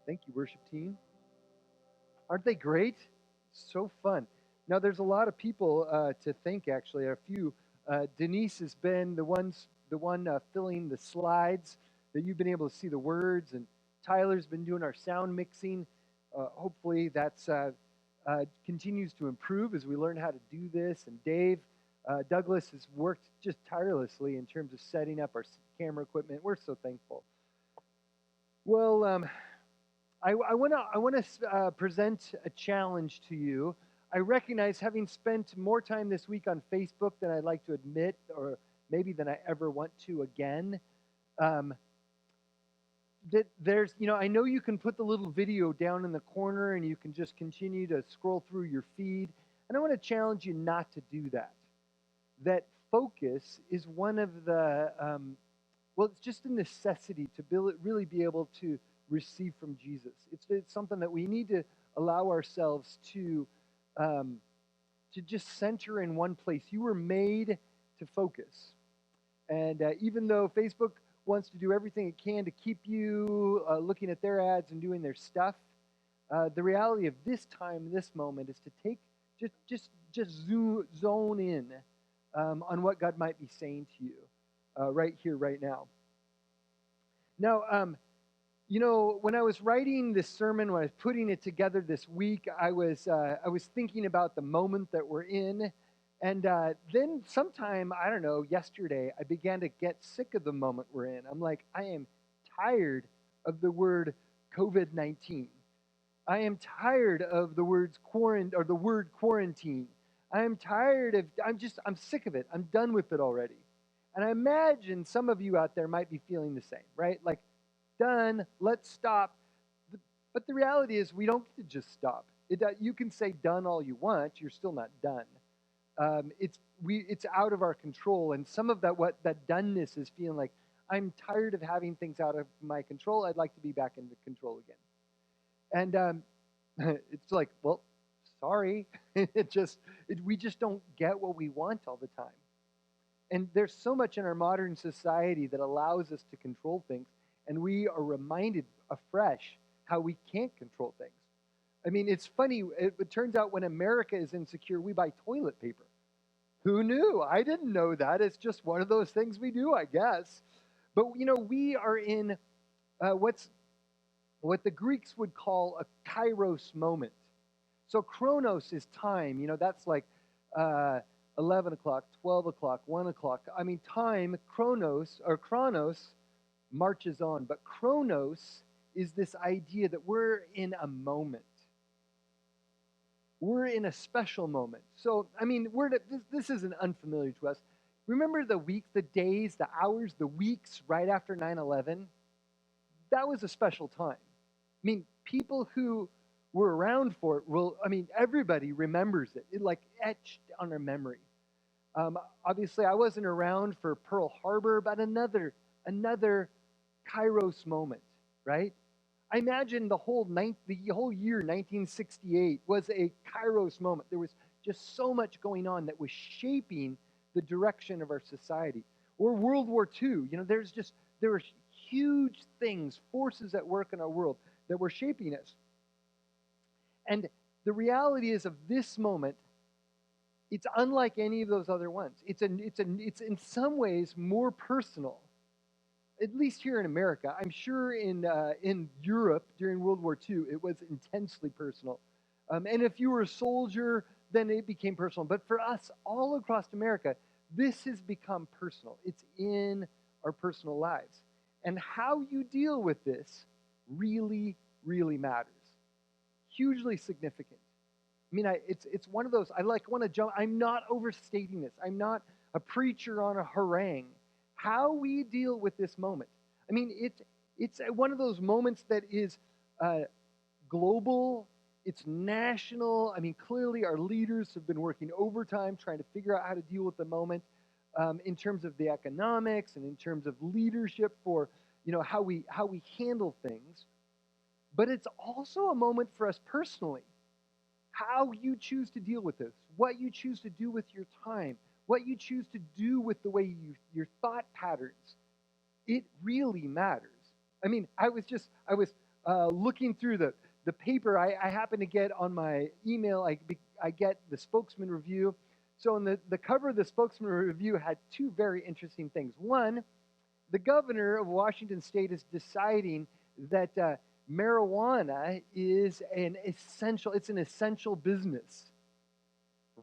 Thank you, worship team. Aren't they great? So fun. Now, there's a lot of people to thank. Actually, a few. Denise has been the one filling the slides that you've been able to see the words, and Tyler's been doing our sound mixing. Hopefully, that's continues to improve as we learn how to do this. And Dave Douglas has worked just tirelessly in terms of setting up our camera equipment. We're so thankful. Well, I want to present a challenge to you. I recognize, having spent more time this week on Facebook than I'd like to admit, or maybe than I ever want to again, um, that there's, I know you can put the little video down in the corner and you can just continue to scroll through your feed. And I want to challenge you not to do that. That focus is one of the, it's just a necessity to really be able to receive from Jesus. It's something that we need to allow ourselves to just center in one place. You were made to focus. And even though Facebook wants to do everything it can to keep you looking at their ads and doing their stuff, the reality of this time, this moment, is to take just zone in on what God might be saying to you right here, right now. Now, when I was writing this sermon, when I was putting it together this week, I was thinking about the moment that we're in, and then sometime, I don't know, yesterday, I began to get sick of the moment we're in. I'm like, I am tired of the word COVID-19. I am tired of the word quarantine. I am tired of. I'm sick of it. I'm done with it already. And I imagine some of you out there might be feeling the same, right? Like, done, let's stop. But the reality is, we don't get to just stop. You can say done all you want, you're still not done. It's out of our control, and some of that doneness is feeling like, I'm tired of having things out of my control. I'd like to be back into control again. And it's like, well, sorry, we just don't get what we want all the time. And there's so much in our modern society that allows us to control things, and we are reminded afresh how we can't control things. I mean, it's funny. It turns out when America is insecure, we buy toilet paper. Who knew? I didn't know that. It's just one of those things we do, I guess. But, we are in what the Greeks would call a Kairos moment. So chronos is time. That's like 11 o'clock, 12 o'clock, 1 o'clock. I mean, time, chronos marches on. But chronos is this idea that we're in a moment. We're in a special moment. So, I mean, this isn't unfamiliar to us. Remember the weeks, the days, the hours, the weeks right after 9/11? That was a special time. I mean, people who were around for it everybody remembers it. It like etched on their memory. Obviously, I wasn't around for Pearl Harbor, but another Kairos moment, right? I imagine the whole year 1968 was a Kairos moment. There was just so much going on that was shaping the direction of our society. Or World War II. There were huge things, forces at work in our world that were shaping us. And the reality is, of this moment, it's unlike any of those other ones. It's in some ways more personal. At least here in America. I'm sure in Europe during World War II, it was intensely personal. And if you were a soldier, then it became personal. But for us, all across America, this has become personal. It's in our personal lives. And how you deal with this really, really matters. Hugely significant. I mean, it's one of those, want to jump. I'm not overstating this. I'm not a preacher on a harangue. How we deal with this moment. I mean, it's one of those moments that is global. It's national. I mean, clearly our leaders have been working overtime trying to figure out how to deal with the moment in terms of the economics and in terms of leadership for how we handle things. But it's also a moment for us personally. How you choose to deal with this, what you choose to do with your time, what you choose to do with the way your thought patterns, it really matters. I mean, I was looking through the paper I happen to get on my email, I get the Spokesman Review. So on the cover of the Spokesman Review had two very interesting things. One, the governor of Washington State is deciding that marijuana is it's an essential business,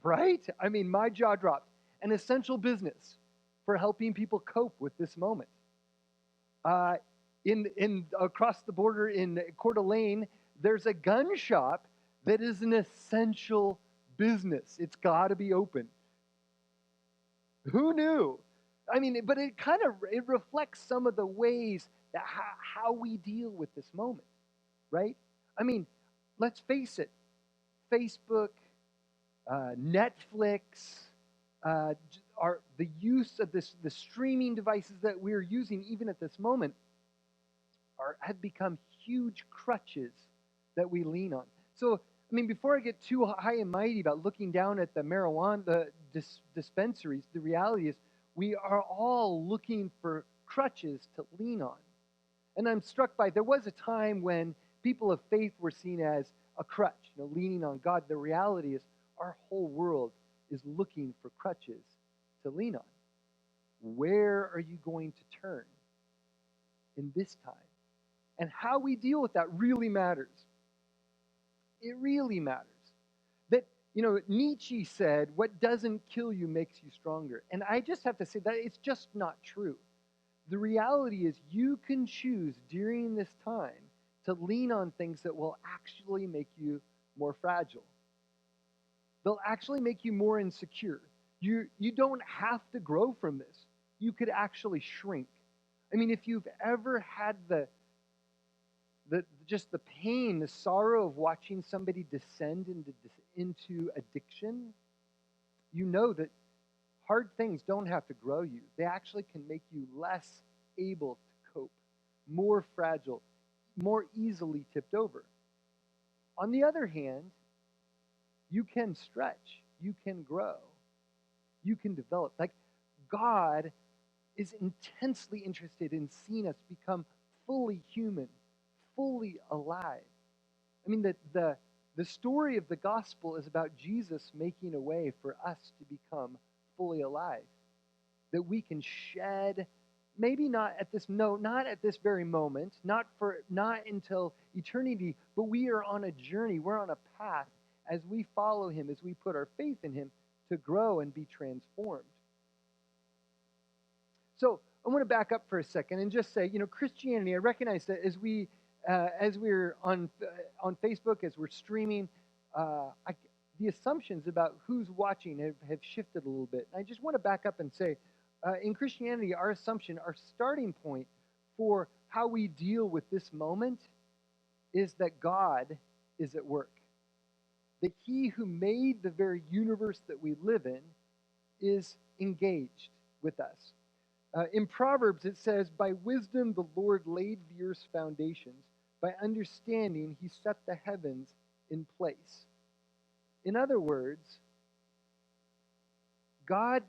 right? I mean, my jaw dropped. An essential business for helping people cope with this moment. In across the border in Coeur d'Alene, there's a gun shop that is an essential business. It's got to be open. Who knew? I mean, but it reflects some of the ways that how we deal with this moment, right? I mean, let's face it, Facebook, Netflix, the use of the streaming devices that we're using even at this moment have become huge crutches that we lean on. So, I mean, before I get too high and mighty about looking down at the marijuana dispensaries, the reality is we are all looking for crutches to lean on. And I'm struck by, there was a time when people of faith were seen as a crutch, leaning on God. The reality is our whole world is looking for crutches to lean on. Where are you going to turn in this time? And how we deal with that really matters. It really matters. That, Nietzsche said, what doesn't kill you makes you stronger. And I just have to say that it's just not true. The reality is you can choose during this time to lean on things that will actually make you more fragile. They'll actually make you more insecure. You don't have to grow from this. You could actually shrink. I mean, if you've ever had just the pain, the sorrow of watching somebody descend into addiction, you know that hard things don't have to grow you. They actually can make you less able to cope, more fragile, more easily tipped over. On the other hand, you can stretch, you can grow, you can develop. Like, God is intensely interested in seeing us become fully human, fully alive. I mean, the story of the gospel is about Jesus making a way for us to become fully alive. That we can shed, maybe not at this very moment, not until eternity, but we are on a journey, we're on a path as we follow him, as we put our faith in him, to grow and be transformed. So I want to back up for a second and just say, Christianity, I recognize that as we're on Facebook, as we're streaming, the assumptions about who's watching have shifted a little bit. And I just want to back up and say, in Christianity, our starting point for how we deal with this moment is that God is at work. That he who made the very universe that we live in is engaged with us. In Proverbs, it says, by wisdom the Lord laid the earth's foundations. By understanding, he set the heavens in place. In other words, God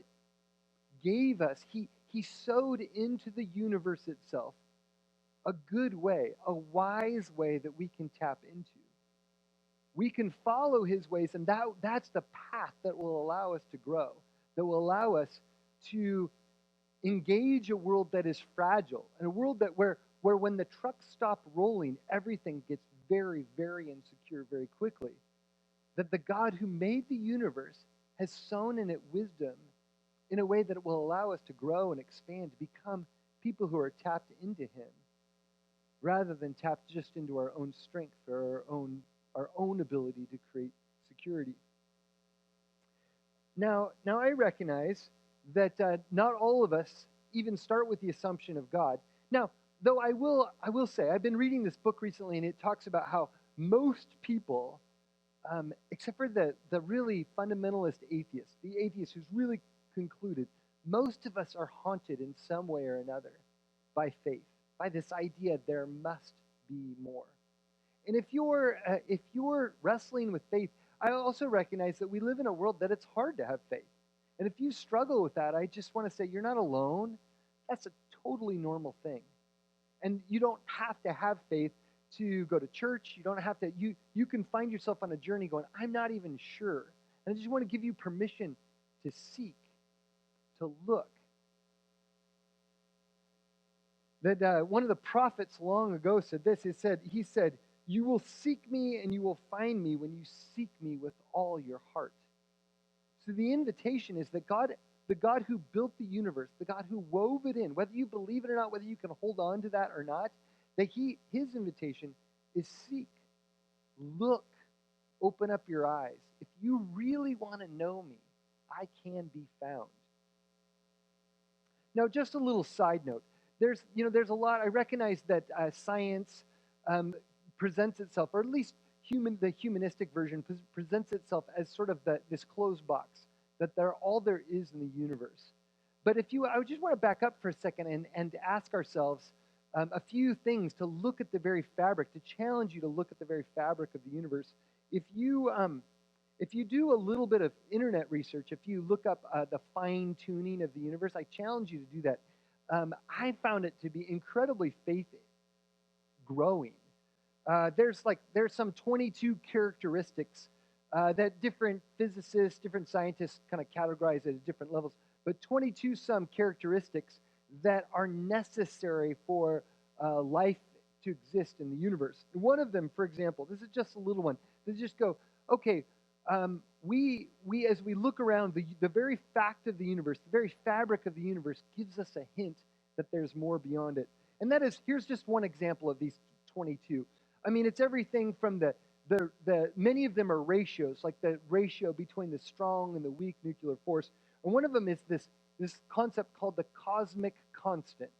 gave us, he sowed into the universe itself a good way, a wise way that we can tap into. We can follow his ways, and that's the path that will allow us to grow, that will allow us to engage a world that is fragile, and a world that where when the trucks stop rolling, everything gets very, very insecure very quickly. That the God who made the universe has sown in it wisdom in a way that it will allow us to grow and expand, to become people who are tapped into him, rather than tapped just into our own strength or our own ability to create security. Now I recognize that not all of us even start with the assumption of God. Now, though I will say, I've been reading this book recently, and it talks about how most people, except for the really fundamentalist atheist, the atheist who's really concluded, most of us are haunted in some way or another by faith, by this idea there must be more. And if you're wrestling with faith, I also recognize that we live in a world that it's hard to have faith. And if you struggle with that, I just want to say you're not alone. That's a totally normal thing. And you don't have to have faith to go to church. You don't have to, you can find yourself on a journey going, I'm not even sure. And I just want to give you permission to seek, to look. That one of the prophets long ago said this. He said, you will seek me and you will find me when you seek me with all your heart. So the invitation is that God, the God who built the universe, the God who wove it in, whether you believe it or not, whether you can hold on to that or not, that his invitation is seek, look, open up your eyes. If you really want to know me, I can be found. Now, just a little side note. There's a lot. I recognize that science presents itself, or at least the humanistic version presents itself as sort of this closed box, that all there is in the universe. But I just want to back up for a second and ask ourselves a few things to look at the very fabric, to challenge you to look at the very fabric of the universe. If you do a little bit of internet research, if you look up the fine-tuning of the universe, I challenge you to do that. I found it to be incredibly faith-growing. There's some 22 characteristics that different physicists, different scientists kind of categorize at different levels, but 22 some characteristics that are necessary for life to exist in the universe. One of them, for example, this is just a little one. They just go, okay, we as we look around, the very fact of the universe, the very fabric of the universe gives us a hint that there's more beyond it. And that is, here's just one example of these 22. I mean, it's everything from the many of them are ratios, like the ratio between the strong and the weak nuclear force. And one of them is this concept called the cosmic constant.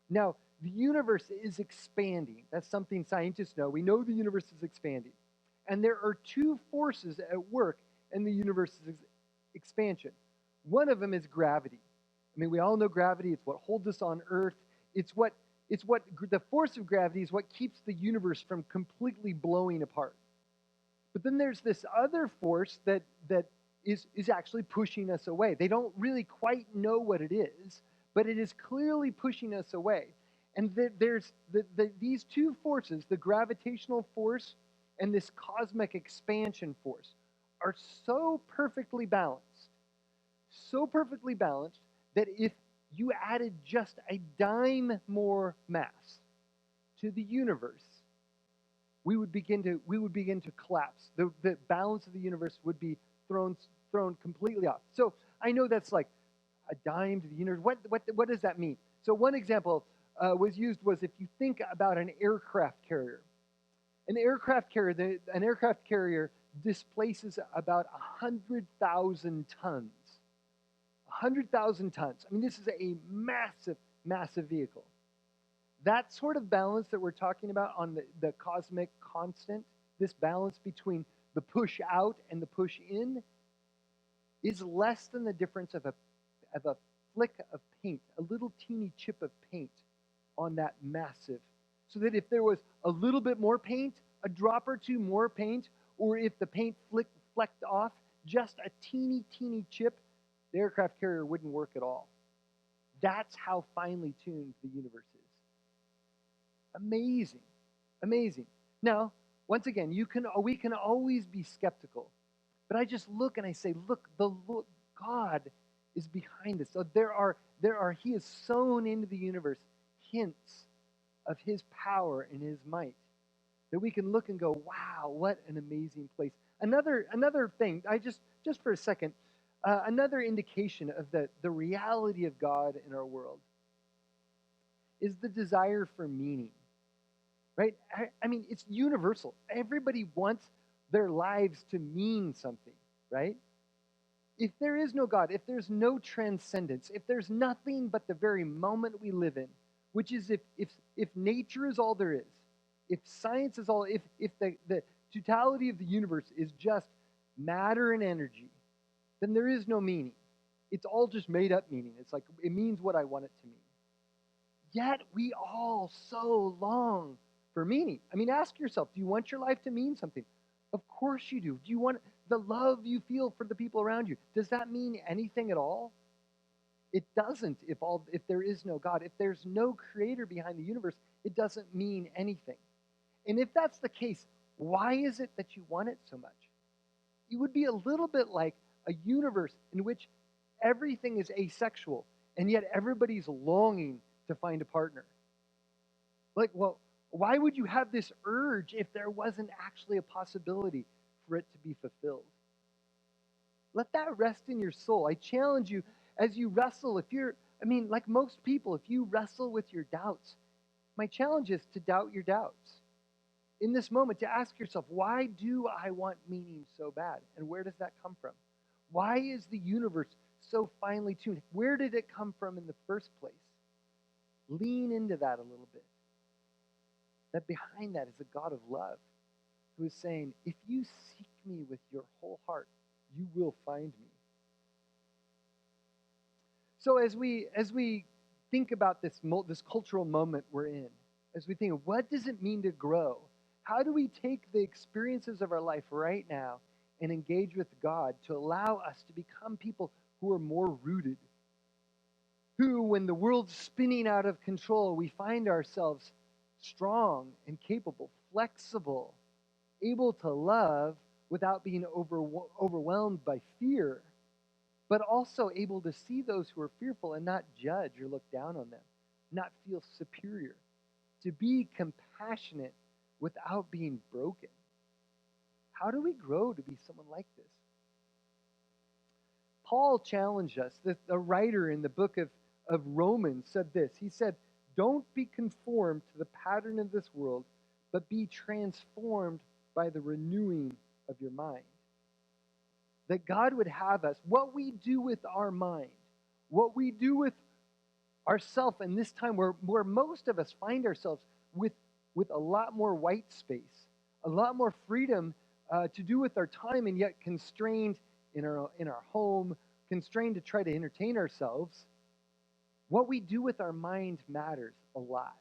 Now, the universe is expanding. That's something scientists know. We know the universe is expanding. And there are two forces at work in the universe's expansion. One of them is gravity. I mean, we all know gravity. It's what holds us on Earth. The force of gravity is what keeps the universe from completely blowing apart. But then there's this other force that is actually pushing us away. They don't really quite know what it is, but it is clearly pushing us away. And there's these two forces, the gravitational force and this cosmic expansion force, are so perfectly balanced that if you added just a dime more mass to the universe, we would begin to collapse. The balance of the universe would be thrown completely off. So I know that's like a dime to the universe. What does that mean? So one example was if you think about an aircraft carrier. An aircraft carrier displaces about 100,000 tons. 100,000 tons. I mean, this is a massive, massive vehicle. That sort of balance that we're talking about on the cosmic constant, this balance between the push out and the push in, is less than the difference of a flick of paint, a little teeny chip of paint on that massive. So that if there was a little bit more paint, a drop or two more paint, or if the paint flecked off, just a teeny, teeny chip, the aircraft carrier wouldn't work at all. That's how finely tuned the universe is. Amazing. Amazing. Now, once again, we can always be skeptical. But I just look and I say, look, God is behind this. So He has sown into the universe hints of His power and His might, that we can look and go, wow, what an amazing place. Another thing, just for a second, another indication of the reality of God in our world is the desire for meaning, right? I mean, it's universal. Everybody wants their lives to mean something, right? If there is no God, if there's no transcendence, if there's nothing but the very moment we live in, which is if nature is all there is, if science is all, if the totality of the universe is just matter and energy, then there is no meaning. It's all just made up meaning. It's like, it means what I want it to mean. Yet we all so long for meaning. I mean, ask yourself, do you want your life to mean something? Of course you do. Do you want the love you feel for the people around you? Does that mean anything at all? It doesn't if there is no God. If there's no creator behind the universe, it doesn't mean anything. And if that's the case, why is it that you want it so much? It would be a little bit like a universe in which everything is asexual, and yet everybody's longing to find a partner. Like, well, why would you have this urge if there wasn't actually a possibility for it to be fulfilled? Let that rest in your soul. I challenge you as you wrestle, like most people, if you wrestle with your doubts, my challenge is to doubt your doubts. In this moment, to ask yourself, why do I want meaning so bad? And where does that come from? Why is the universe so finely tuned? Where did it come from in the first place? Lean into that a little bit. That behind that is a God of love who is saying, if you seek me with your whole heart, you will find me. So as we think about this cultural moment we're in, as we think, what does it mean to grow? How do we take the experiences of our life right now and engage with God to allow us to become people who are more rooted? Who, when the world's spinning out of control, we find ourselves strong and capable, flexible, able to love without being overwhelmed by fear, but also able to see those who are fearful and not judge or look down on them, not feel superior, to be compassionate without being broken. How do we grow to be someone like this? Paul challenged us. The writer in the book of Romans said this. He said, don't be conformed to the pattern of this world, but be transformed by the renewing of your mind. That God would have us, what we do with our mind, what we do with ourself in this time where most of us find ourselves with a lot more white space, a lot more freedom to do with our time, and yet constrained in our home, constrained to try to entertain ourselves. What we do with our mind matters a lot.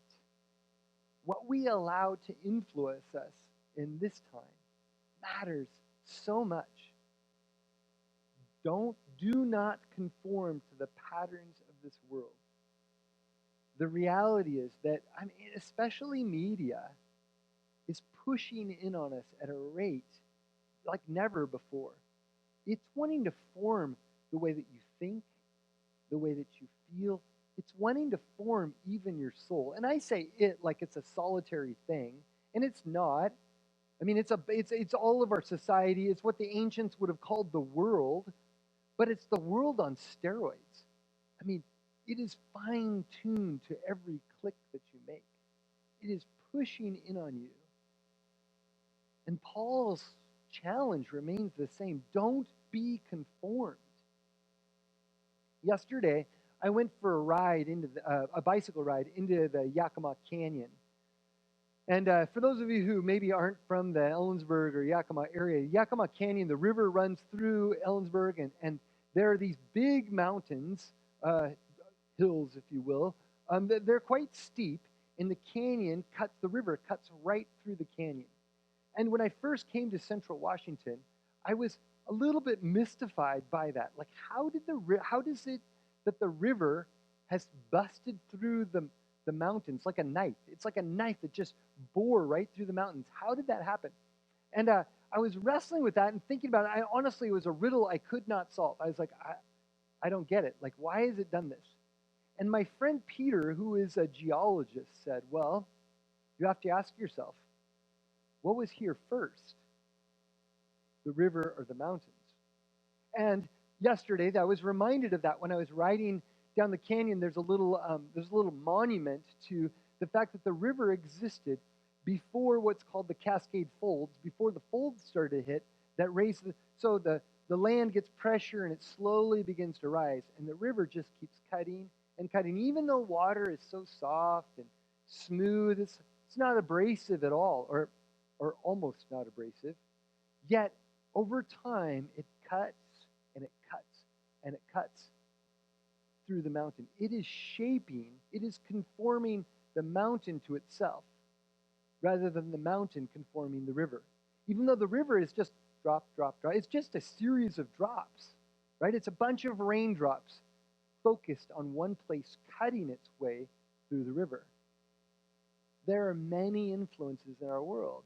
What we allow to influence us in this time matters so much. Do not conform to the patterns of this world. The reality is that, especially media, is pushing in on us at a rate like never before. It's wanting to form the way that you think, the way that you feel. It's wanting to form even your soul. And I say it like it's a solitary thing, and it's not. It's all of our society. It's what the ancients would have called the world, but it's the world on steroids. It is fine-tuned to every click that you make. It is pushing in on you. And Paul's challenge remains the same. Don't be conformed. Yesterday, I went for a bicycle ride into the Yakima Canyon. And for those of you who maybe aren't from the Ellensburg or Yakima area, Yakima Canyon, the river runs through Ellensburg, and there are these big mountains, hills, if you will. They're quite steep, and the river cuts right through the canyon. And when I first came to Central Washington, I was a little bit mystified by that. Like, how does it that the river has busted through the mountains like a knife? It's like a knife that just bore right through the mountains. How did that happen? And I was wrestling with that and thinking about it. Honestly, it was a riddle I could not solve. I was like, I don't get it. Like, why has it done this? And my friend Peter, who is a geologist, said, well, you have to ask yourself, what was here first, the river or the mountains? And yesterday, I was reminded of that when I was riding down the canyon. There's a little monument to the fact that the river existed before what's called the Cascade Folds, before the folds started to hit, that raised so the land gets pressure and it slowly begins to rise, and the river just keeps cutting and cutting. Even though water is so soft and smooth, it's not abrasive at all, or almost not abrasive. Yet, over time, it cuts and it cuts and it cuts through the mountain. It is conforming the mountain to itself, rather than the mountain conforming the river. Even though the river is just drop, drop, drop. It's just a series of drops, right? It's a bunch of raindrops focused on one place, cutting its way through the river. there are many influences in our world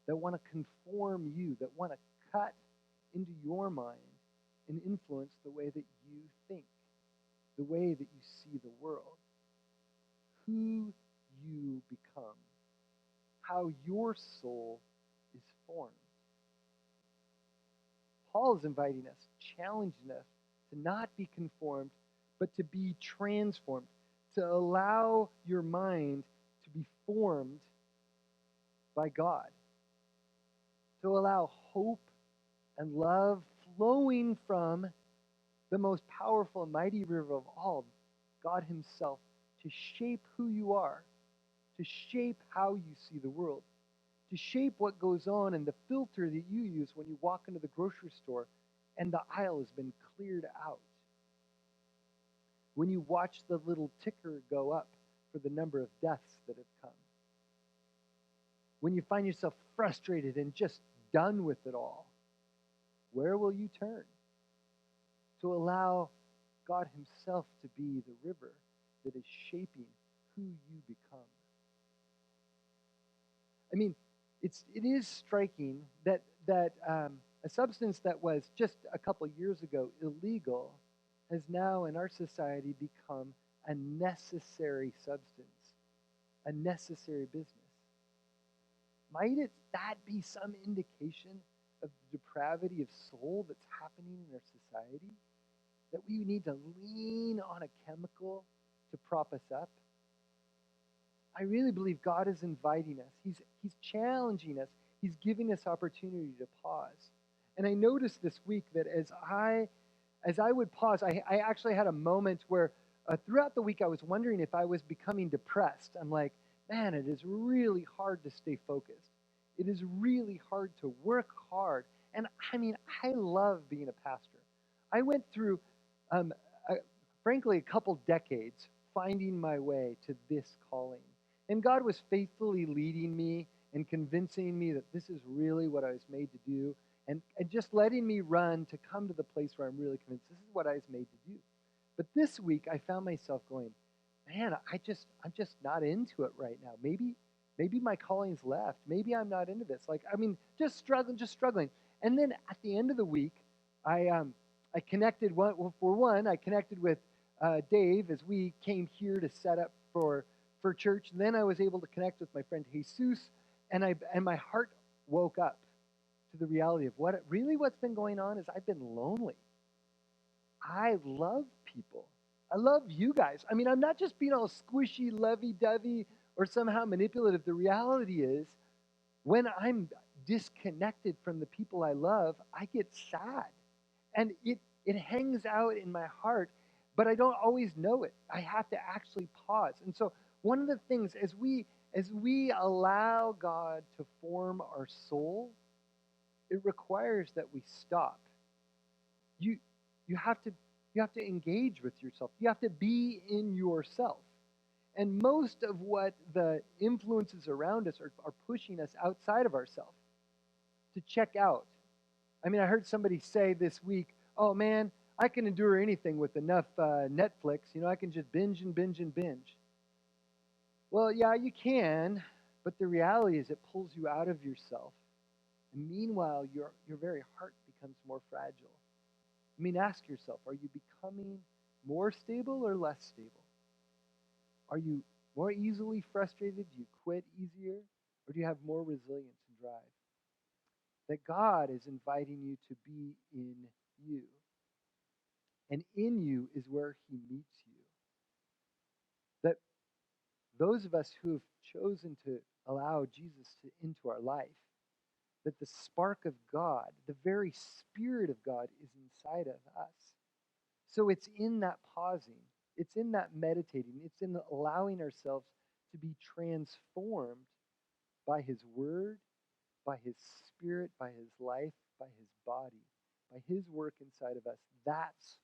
that want to conform you, that want to cut into your mind and influence the way that you think, the way that you see the world, who you become, how your soul is formed. Paul is inviting us, challenging us to not be conformed, but to be transformed, to allow your mind to be formed by God, to allow hope and love flowing from the most powerful and mighty river of all, God himself, to shape who you are, to shape how you see the world, to shape what goes on and the filter that you use when you walk into the grocery store and the aisle has been cleared out. When you watch the little ticker go up for the number of deaths that have come. When you find yourself frustrated and just done with it all, where will you turn? To allow God himself to be the river that is shaping who you become. I mean, it is striking that a substance that was just a couple years ago illegal has now in our society become a necessary substance, a necessary business. Might that be some indication of the depravity of soul that's happening in our society? That we need to lean on a chemical to prop us up? I really believe God is inviting us. He's challenging us. He's giving us opportunity to pause. And I noticed this week that as I would pause, I actually had a moment where throughout the week I was wondering if I was becoming depressed. I'm like, man, it is really hard to stay focused. It is really hard to work hard. And I mean, I love being a pastor. I went through, frankly, a couple decades finding my way to this calling. And God was faithfully leading me and convincing me that this is really what I was made to do. And just letting me run to come to the place where I'm really convinced this is what I was made to do. But this week, I found myself going, man, I'm just not into it right now. Maybe my calling's left. Maybe I'm not into this. Just struggling. And then at the end of the week, I connected. I connected with Dave as we came here to set up for church. And then I was able to connect with my friend Jesus, and my heart woke up to the reality of what's been going on is I've been lonely. I love people. I love you guys. I mean, I'm not just being all squishy, lovey-dovey, or somehow manipulative. The reality is, when I'm disconnected from the people I love, I get sad. And it hangs out in my heart, but I don't always know it. I have to actually pause. And so one of the things, as we allow God to form our soul, it requires that we stop. You have to engage with yourself. You have to be in yourself. And most of what the influences around us are pushing us outside of ourselves to check out. I mean, I heard somebody say this week, oh man, I can endure anything with enough Netflix. I can just binge and binge and binge. Well, yeah, you can, but the reality is it pulls you out of yourself. And meanwhile, your very heart becomes more fragile. I mean, ask yourself, are you becoming more stable or less stable? Are you more easily frustrated? Do you quit easier? Or do you have more resilience and drive? That God is inviting you to be in you. And in you is where he meets you. That those of us who have chosen to allow Jesus into our life, that the spark of God, the very Spirit of God is inside of us. So it's in that pausing, it's in that meditating, it's in allowing ourselves to be transformed by his word, by his Spirit, by his life, by his body, by his work inside of us. That's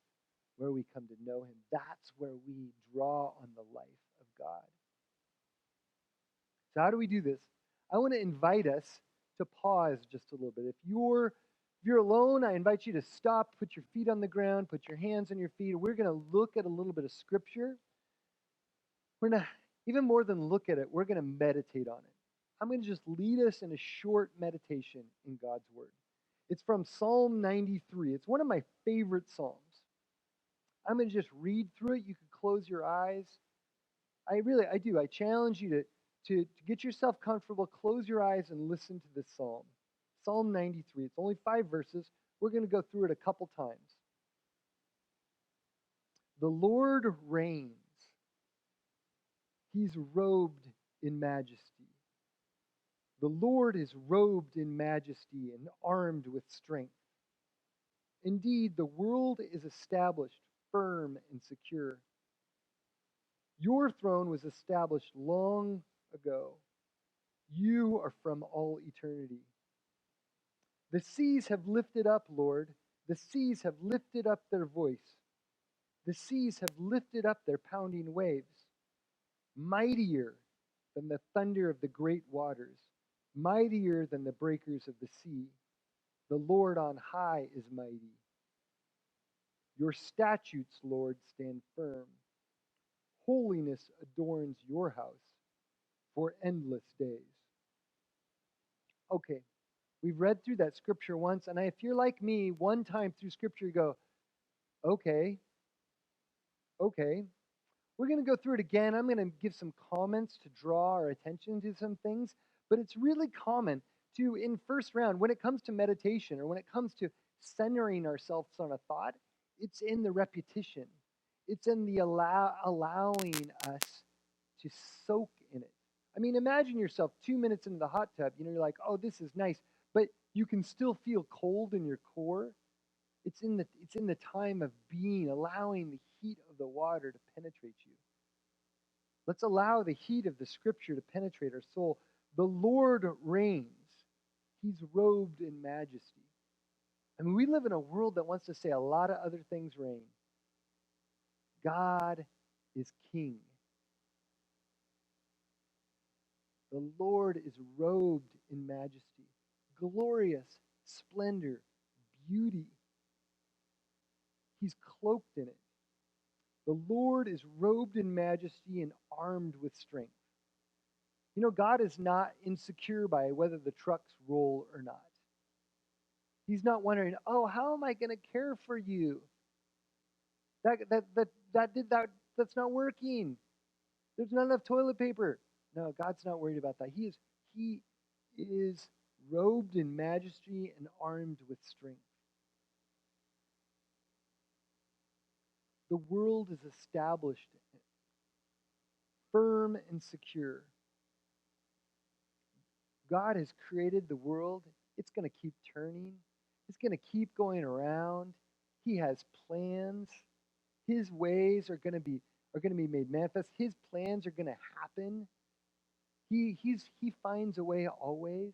where we come to know him. That's where we draw on the life of God. So how do we do this? I want to invite us to pause just a little bit. If you're alone, I invite you to stop, put your feet on the ground, put your hands on your feet. We're going to look at a little bit of scripture. We're not, Even more than look at it, we're going to meditate on it. I'm going to just lead us in a short meditation in God's Word. It's from Psalm 93. It's one of my favorite Psalms. I'm going to just read through it. You can close your eyes. I do. I challenge you to get yourself comfortable, close your eyes, and listen to this Psalm. Psalm 93. It's only 5 verses. We're going to go through it a couple times. The Lord reigns. He's robed in majesty. The Lord is robed in majesty and armed with strength. Indeed, the world is established firm and secure. Your throne was established long ago. You are from all eternity. The seas have lifted up, Lord. The seas have lifted up their voice. The seas have lifted up their pounding waves. Mightier than the thunder of the great waters, mightier than the breakers of the sea. The Lord on high is mighty. Your statutes, Lord, stand firm. Holiness adorns your house for endless days. Okay, we've read through that scripture once, and if you're like me, one time through scripture you go, okay. We're going to go through it again. I'm going to give some comments to draw our attention to some things, but it's really common to, in first round, when it comes to meditation or when it comes to centering ourselves on a thought, it's in the repetition. It's in the allowing us to soak in it. I mean, imagine yourself 2 minutes into the hot tub, you're like, oh, this is nice, but you can still feel cold in your core. It's in the time of being, allowing the heat of the water to penetrate you. Let's allow the heat of the scripture to penetrate our soul. The Lord reigns. He's robed in majesty. I mean, we live in a world that wants to say a lot of other things reign. God is king. The Lord is robed in majesty, glorious splendor, beauty. He's cloaked in it. The Lord is robed in majesty and armed with strength. You know, God is not insecure by whether the trucks roll or not. He's not wondering, oh, how am I going to care for you? That's not working. There's not enough toilet paper. No, God's not worried about that. He is robed in majesty and armed with strength. The world is established, firm and secure. God has created the world. It's going to keep turning. It's going to keep going around. He has plans. His ways are going to be made manifest. His plans are going to happen. He finds a way always.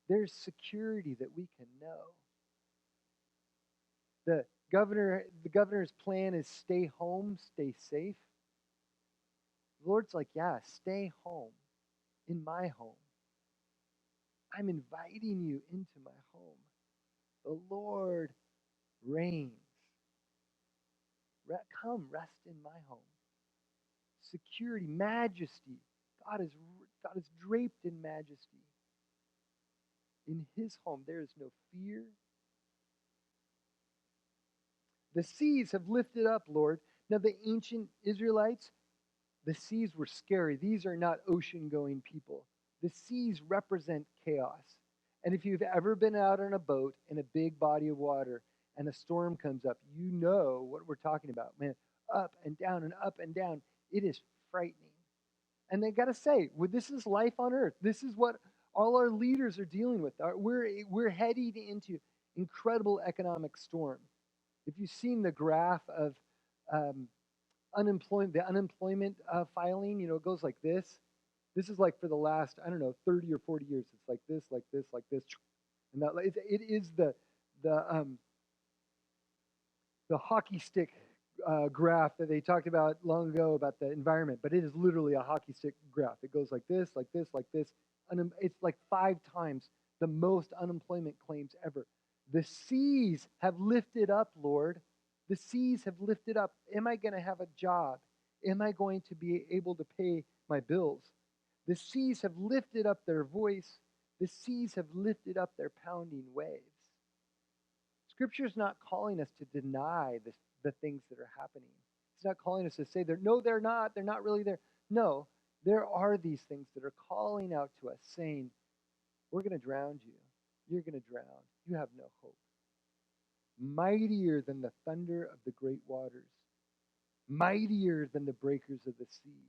There's security that we can know. The governor's plan is stay home, stay safe. The Lord's like, yeah, stay home, in my home. I'm inviting you into my home. The Lord reigns. Come, rest in my home. Security, majesty. God is draped in majesty. In his home, there is no fear. The seas have lifted up, Lord. Now, the ancient Israelites, the seas were scary. These are not ocean-going people. The seas represent chaos. And if you've ever been out on a boat in a big body of water and a storm comes up, you know what we're talking about. Man, up and down and up and down. It is frightening. And they got to say, well, this is life on earth. This is what all our leaders are dealing with. We're heading into incredible economic storm. If you've seen the graph of unemployment, the unemployment filing, it goes like this. This is like for the last, 30 or 40 years. It's like this, like this, like this. And that it is the hockey stick graph that they talked about long ago about the environment, but it is literally a hockey stick graph. It goes like this, like this, like this. It's like 5 times the most unemployment claims ever. The seas have lifted up, Lord. The seas have lifted up. Am I going to have a job? Am I going to be able to pay my bills? The seas have lifted up their voice. The seas have lifted up their pounding waves. Scripture is not calling us to deny the things that are happening. It's not calling us to say, no, they're not. They're not really there. No, there are these things that are calling out to us, saying, we're going to drown you. You're going to drown. You have no hope. Mightier than the thunder of the great waters. Mightier than the breakers of the sea.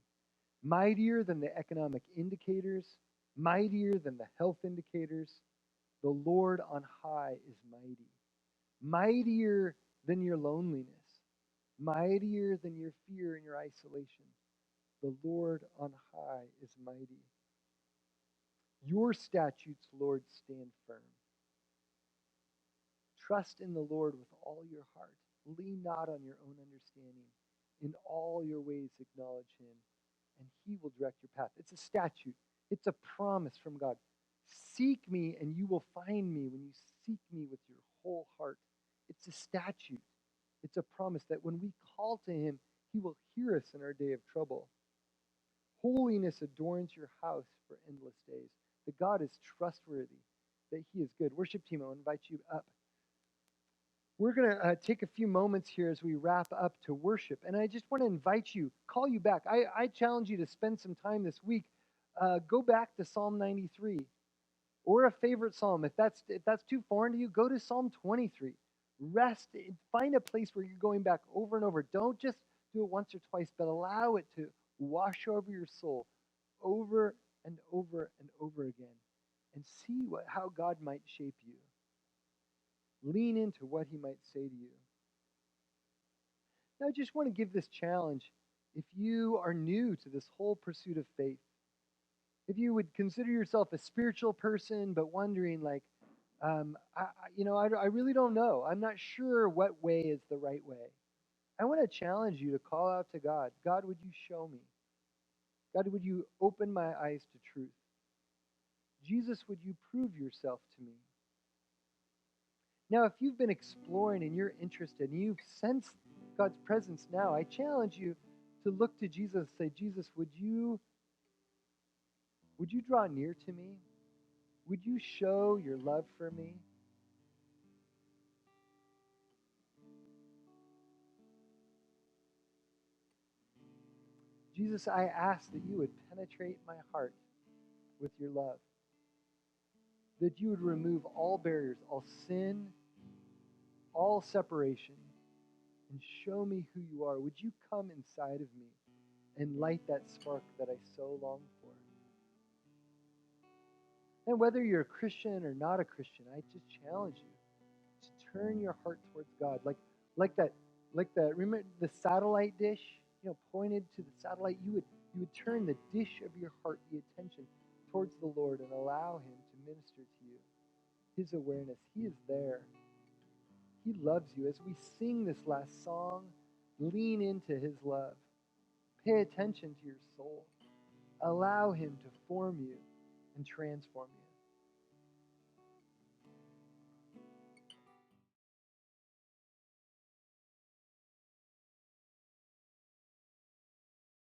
Mightier than the economic indicators. Mightier than the health indicators. The Lord on high is mighty. Mightier than your loneliness. Mightier than your fear and your isolation. The Lord on high is mighty. Your statutes, Lord, stand firm. Trust in the Lord with all your heart. Lean not on your own understanding. In all your ways acknowledge him, and he will direct your path. It's a statute. It's a promise from God. Seek me, and you will find me when you seek me with your whole heart. It's a statute. It's a promise that when we call to him, he will hear us in our day of trouble. Holiness adorns your house for endless days. That God is trustworthy, that he is good. Worship team, I'll invite you up. We're going to take a few moments here as we wrap up to worship. And I just want to invite you, call you back. I challenge you to spend some time this week. Go back to Psalm 93 or a favorite psalm. If that's too foreign to you, go to Psalm 23. Rest. Find a place where you're going back over and over. Don't just do it once or twice, but allow it to wash over your soul over and over and over again. And see how God might shape you. Lean into what he might say to you. Now, I just want to give this challenge. If you are new to this whole pursuit of faith, if you would consider yourself a spiritual person, but wondering, like, I really don't know. I'm not sure what way is the right way. I want to challenge you to call out to God. God, would you show me? God, would you open my eyes to truth? Jesus, would you prove yourself to me? Now, if you've been exploring and you're interested and you've sensed God's presence now, I challenge you to look to Jesus and say, Jesus, would you draw near to me? Would you show your love for me? Jesus, I ask that you would penetrate my heart with your love, that you would remove all barriers, all sin, all separation, and show me who you are. Would you come inside of me and light that spark that I so long for? And whether you're a Christian or not a Christian, I just challenge you to turn your heart towards God. Like that, remember the satellite dish, pointed to the satellite, you would turn the dish of your heart, the attention towards the Lord, and allow him to minister to you. His awareness, he is there. He loves you. As we sing this last song, lean into his love. Pay attention to your soul. Allow him to form you and transform you.